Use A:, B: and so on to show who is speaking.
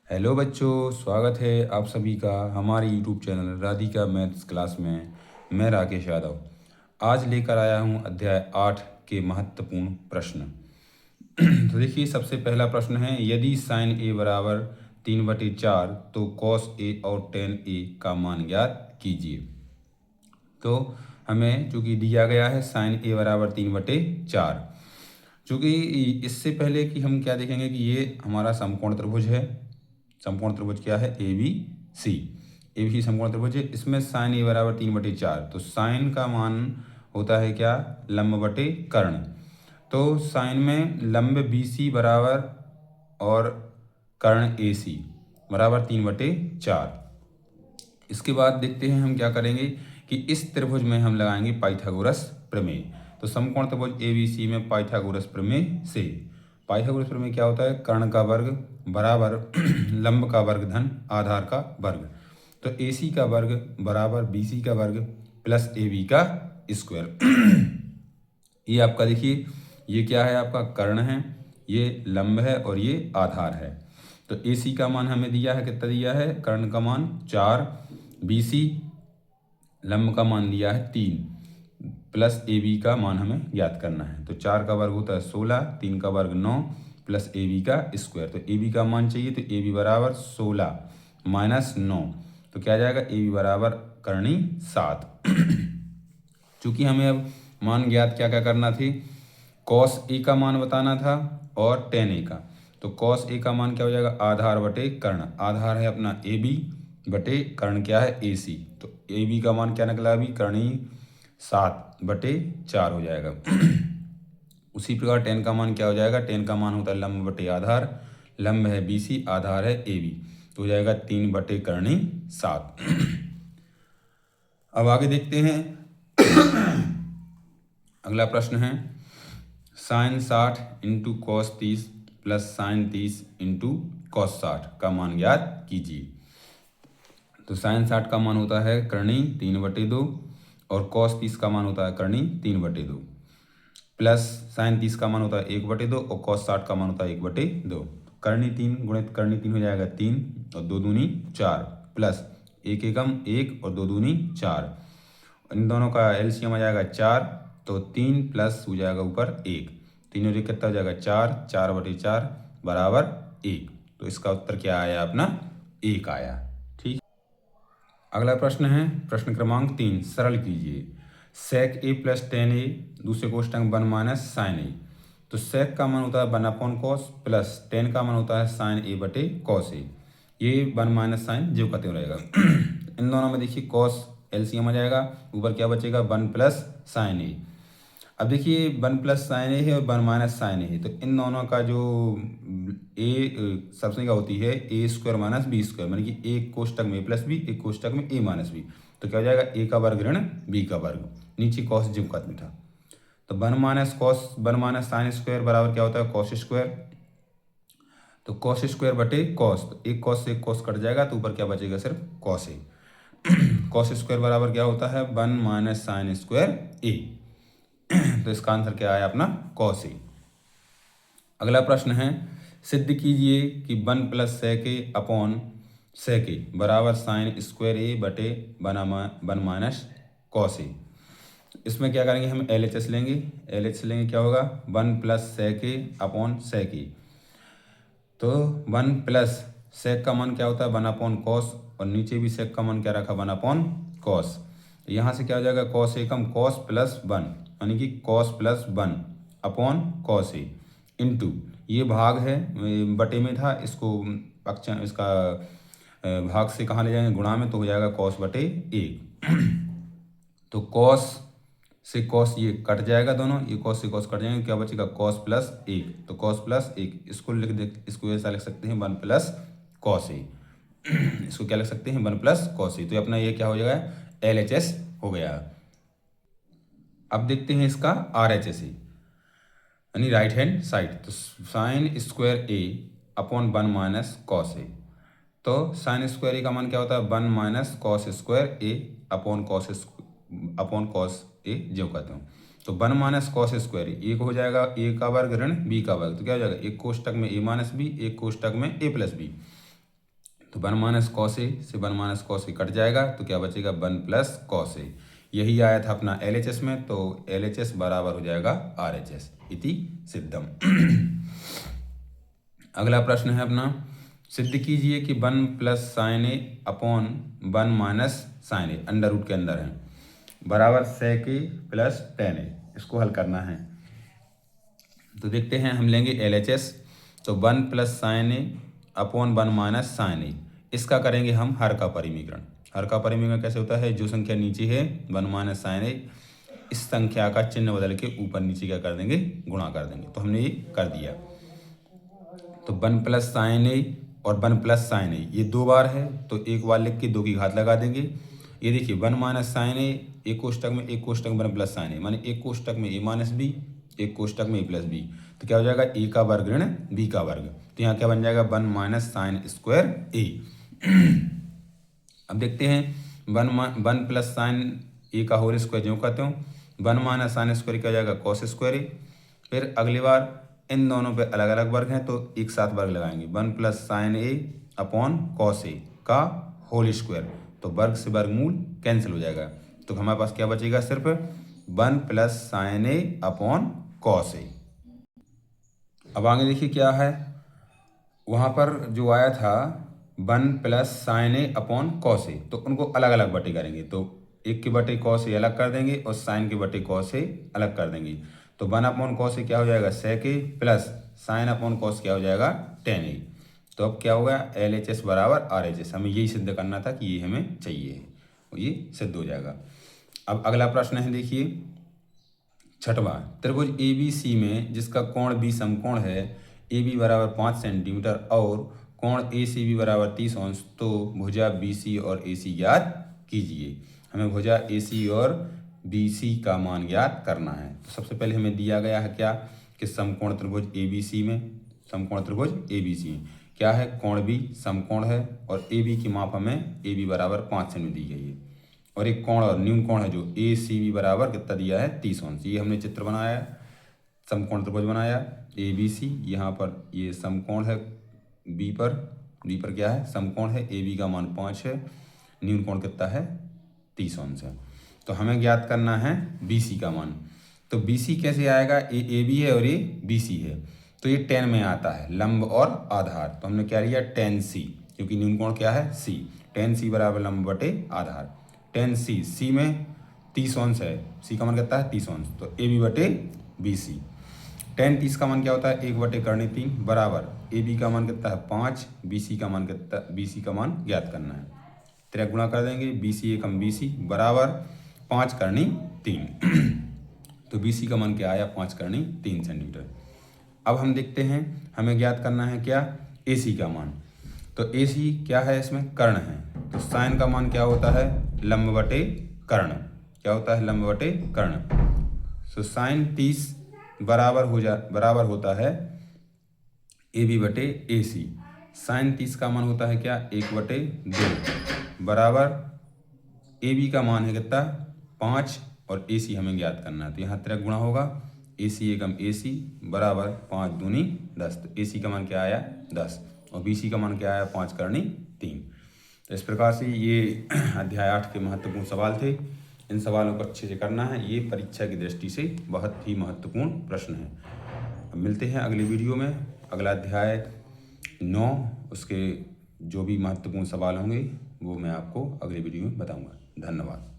A: Hello बच्चों, स्वागत है आप सभी का हमारे YouTube channel Radhika maths class में। मैं राकेश यादव आज लेकर आया हूँ अध्याय 8 के महत्वपूर्ण प्रश्न। तो देखिए, सबसे पहला प्रश्न है, यदि साइन ए बराबर 3/4 तो कॉस ए और टेन ए का मान ज्ञात कीजिए। तो हमें चूँकि दिया गया है साइन ए बराबर 3/4, चूँकि इससे पहले कि हम क्या देखेंगे कि ये हमारा समकोण त्रिभुज है। समकोण त्रिभुज क्या है? A B C. A B C समकोण त्रिभुज है। इसमें साइन ए बराबर 3/4, तो साइन का मान होता है क्या? लंब बटे कर्ण। तो साइन में लंब बी सी बराबर और कर्ण ए सी बराबर 3/4। इसके बाद देखते हैं हम क्या करेंगे कि इस त्रिभुज में हम लगाएंगे पाइथागोरस प्रमेय। तो समकोण त्रिभुज ए बी सी में पाइथागोरस प्रमेय से, पाइथागोरस प्रमेय क्या होता है? कर्ण का वर्ग बराबर लंब का वर्ग धन आधार का वर्ग। तो ए सी का वर्ग बराबर बी सी का वर्ग प्लस ए बी का स्क्वायर। ये आपका देखिए, ये क्या है? आपका कर्ण है, ये लंब है और ये आधार है। तो ए सी का मान हमें दिया है, कितना दिया है? कर्ण का मान 4, बी सी लंब का मान दिया है 3, प्लस ए बी का मान हमें ज्ञात करना है। तो 4 का वर्ग होता है 16, 3 का वर्ग 9 प्लस ए बी का स्क्वायर। तो ए बी का मान चाहिए, तो ए बी बराबर 16 माइनस 9, तो क्या आ जाएगा? ए बी बराबर करनी 7। चूँकि हमें अब मान ज्ञात क्या क्या करना थी? कॉस ए का मान बताना था और टेन ए का। तो कॉस ए का मान क्या हो जाएगा? आधार बटे कर्ण। आधार है अपना ए बी बटे कर्ण क्या है? ए सी। तो ए बी का मान क्या निकला? अभी करणी 7/4 हो जाएगा। उसी प्रकार टेन का मान क्या हो जाएगा? टेन का मान होता है लंब बटे आधार। लंब है बी सी, आधार है ए बी, तो हो जाएगा 3/7। अब आगे देखते हैं। अगला प्रश्न है, sine 60 into cos 30 plus sine 30 into cos 60 का मान ज्ञात कीजिए। तो साइन 60 का मान होता है करणी 3/2 और कॉस 30 का मान होता है करणी 3/2 प्लस साइन 30 का मान होता है 1/2 और कॉस 60 का मान होता है 1/2। करणी 3 गुणित करणी 3 हो जाएगा 3 और 2 दूनी 4 प्लस 1 एकम 1 और 2 दूनी 4। इन दोनों का एलसीएम आ जाएगा 4, तो 3 प्लस हो जाएगा ऊपर 1, 3 और 1 कितना हो जाएगा? 4, 4/4 बराबर 1। तो इसका उत्तर क्या आया? अपना 1 आया। ठीक। अगला प्रश्न है प्रश्न क्रमांक 3, सरल कीजिए। सेक ए प्लस टेन ए दूसरे कोष्टक 1 माइनस साइन ए। तो सेक का मान होता है 1/cos प्लस टेन का मान होता है साइन ए बटे कॉस ए। ये 1 माइनस साइन जो कहते रहेगा। इन दोनों में देखिए कॉस एलसीएम आ जाएगा, ऊपर क्या बचेगा? 1 प्लस साइन ए। अब देखिए 1 प्लस साइन ए है और 1 माइनस साइन ए है, तो इन दोनों का जो ए सबसे क्या होती है? ए स्क्वायर माइनस बी स्क्वायर, यानी कि एक कोष्टक में ए प्लस बी, एक कोष्टक में ए माइनस बी। तो क्या हो जाएगा? ए का वर्ग ऋण बी का वर्ग, नीचे कॉस जिमकत में था। तो 1 माइनस साइन स्क्वायर बराबर क्या होता है? Cos square. तो कॉस स्क्वायर बटे कॉस, तो एक कॉस से एक कॉस कट जाएगा, तो ऊपर क्या बचेगा? सिर्फ कॉस ए। कॉस स्क्वायर बराबर क्या होता है? 1 माइनस साइन स्क्वायर ए। तो इसका आंसर क्या आया? अपना कॉस ए। अगला प्रश्न है, सिद्ध कीजिए कि 1 प्लस सेक ए अपॉन सेक ए बराबर साइन स्क्वायर ए बटे 1 माइनस कॉस ए। इसमें क्या करेंगे? हम एल एच एस लेंगे। एल एच लेंगे, क्या होगा? 1 प्लस सेक ए अपॉन सेक ए। तो 1 प्लस सेक का मान क्या होता है? 1/cos, और नीचे भी सेक का मान क्या रखा? 1/cos। तो यहाँ से क्या हो जाएगा? Cos A come cos plus 1, यानी कि cos plus 1 upon cos A into, ये भाग है, बटे में था, इसको पक्ष इसका भाग से कहाँ ले जाएंगे? गुणा में, तो हो जाएगा कॉस बटे 1। तो कॉस से कॉस ये कट जाएगा, दोनों ये कॉस से कॉस कट जाएंगे, क्या बचेगा? कॉस प्लस 1, तो कॉस प्लस 1 इसको लिख दे, इसको ऐसा लिख सकते हैं 1 प्लस कॉस ए। इसको क्या लिख सकते हैं? 1 प्लस कॉस ए। तो अपना ये क्या हो जाएगा? एल एच एस हो गया। अब देखते हैं इसका आर एच एस ए, यानी राइट हैंड साइड। तो sine square A upon 1 minus cos A. तो साइन स्क्वायर ए का मान क्या होता है? 1 minus cos square A upon cos A जो कहते हैं। तो 1 माइनस कॉस स्क्वायर ए को हो जाएगा ए का वर्ग ऋण बी का वर्ग, तो क्या हो जाएगा? एक कोष्टक में ए माइनस बी, एक कोष्टक में ए प्लस बी। तो 1 माइनस कॉस ए से 1 माइनस कॉस ए कट जाएगा, तो क्या बचेगा 1 प्लस कॉस ए। यही आया था अपना LHS में, तो LHS बराबर हो जाएगा RHS इति सिद्धम। अगला प्रश्न है अपना, सिद्ध कीजिए कि 1 plus sign A upon 1 minus sign A under root के अंदर है बराबर सेक ए प्लस टेन ए। इसको हल करना है, तो देखते हैं, हम लेंगे LHS, तो 1 प्लस साइन ए अपॉन 1 माइनस साइन ए, इसका करेंगे हम हर का परिमीकरण। हर का परिमीकरण कैसे होता है, जो संख्या नीचे है 1 माइनस साइन ए, इस संख्या का चिन्ह बदल के ऊपर नीचे क्या कर देंगे, गुणा कर देंगे। तो हमने ये कर दिया, तो 1 प्लस साइन ए और 1 प्लस साइन ए ये 2 बार है, तो एक बार लिख के 2 की घात लगा देंगे। ये देखिए 1 माइनस साइन ए, एक कोष्टक में 1 प्लस साइन ए, माने एक कोष्टक में a माइनस बी, एक कोष्टक में a प्लस बी, तो क्या हो जाएगा a का वर्ग ऋण b का वर्ग। तो यहाँ क्या बन जाएगा 1 माइनस साइन स्क्वायर a। अब देखते हैं 1 प्लस साइन ए का होल स्क्वायर जो कहते हो, 1 माइनस साइन स्क्वायर क्या हो जाएगा कॉस स्क्वायर ए। फिर अगली बार इन दोनों पे अलग अलग वर्ग हैं, तो एक साथ वर्ग लगाएंगे, 1 plus sign A upon cos A का होल स्क्वायर, तो वर्ग से वर्गमूल कैंसिल हो जाएगा, तो हमारे पास क्या बचेगा सिर्फ 1 plus sign A upon cos A. अब आगे देखिए क्या है, वहाँ पर जो आया था 1 plus sign A upon cos A, तो उनको अलग अलग बटे करेंगे, तो एक के बटे कॉस ए अलग कर देंगे और साइन के बटे कॉस ए अलग कर देंगे। तो 1 अपॉन कॉस ए क्या हो जाएगा सेक ए, प्लस साइन अपॉन कॉस क्या हो जाएगा टेन ए। तो अब क्या होगा LHS बराबर RHS, हमें यही सिद्ध करना था कि ये हमें चाहिए, और ये सिद्ध हो जाएगा। अब अगला प्रश्न है, देखिए छठवां, त्रिभुज ABC में जिसका कोण B समकोण है, AB बराबर 5 सेंटीमीटर और कोण ACB बराबर 30 अंश, तो भुजा BC और AC ज्ञात कीजिए। हमें भुजा AC और BC का मान ज्ञात करना है। तो सबसे पहले हमें दिया गया है क्या कि समकोण त्रिभुज ABC में, समकोण त्रिभुज ABC में क्या है, कोण B समकोण है और AB की माप हमें AB बराबर 5 सेंटीमीटर दी गई है, और एक कोण और न्यून कोण है जो ACB बराबर कितना दिया है 30 अंश। ये हमने चित्र बनाया, समकोण त्रिभुज बनाया ABC, यहाँ पर ये समकोण है B पर क्या है समकोण है, AB का मान 5 है, न्यून कोण कितना है 30 अंश है। तो हमें ज्ञात करना है BC का मान। तो BC कैसे आएगा, ये AB है और ये BC है, तो ये 10 में आता है लंब और आधार, तो हमने क्या लिया 10C, क्योंकि न्यून कोण क्या है C, 10C बराबर लंब बटे आधार, 10C, C में 30 अंश है, C का मान कितना है 30 अंश, तो AB बटे BC। 10 30 का मान क्या होता है 1 बटे करनी 3 बराबर AB का मान कितना है 5, BC का मान कितना, BC का मान ज्ञात करना है, तेरा गुणा कर देंगे, BC एकम BC बराबर 5 करनी 3 तो BC का मान क्या आया 5 करनी 3 सेंटीमीटर। अब हम देखते हैं, हमें ज्ञात करना है क्या AC का मान। तो AC क्या है, इसमें कर्ण है, तो साइन का मान क्या होता है लंब बटे कर्ण, क्या होता है लंब बटे कर्ण। तो साइन 30 बराबर होता है AB बटे AC। साइन 30 का मान होता है क्या 1 बटे 2 बराबर AB का मान है कितना 5 और AC हमें ज्ञात करना है, तो यहाँ तरह गुणा होगा, AC एकम AC बराबर 5 दूनी 10, तो AC का मान क्या आया 10 और BC का मान क्या आया 5 करनी 3। तो इस प्रकार से ये अध्याय 8 के महत्वपूर्ण सवाल थे। इन सवालों को अच्छे से करना है, ये परीक्षा की दृष्टि से बहुत ही महत्वपूर्ण प्रश्न है। अब मिलते हैं अगले वीडियो में, अगला अध्याय 9, उसके जो भी महत्वपूर्ण सवाल होंगे वो मैं आपको अगले वीडियो में बताऊंगा। धन्यवाद।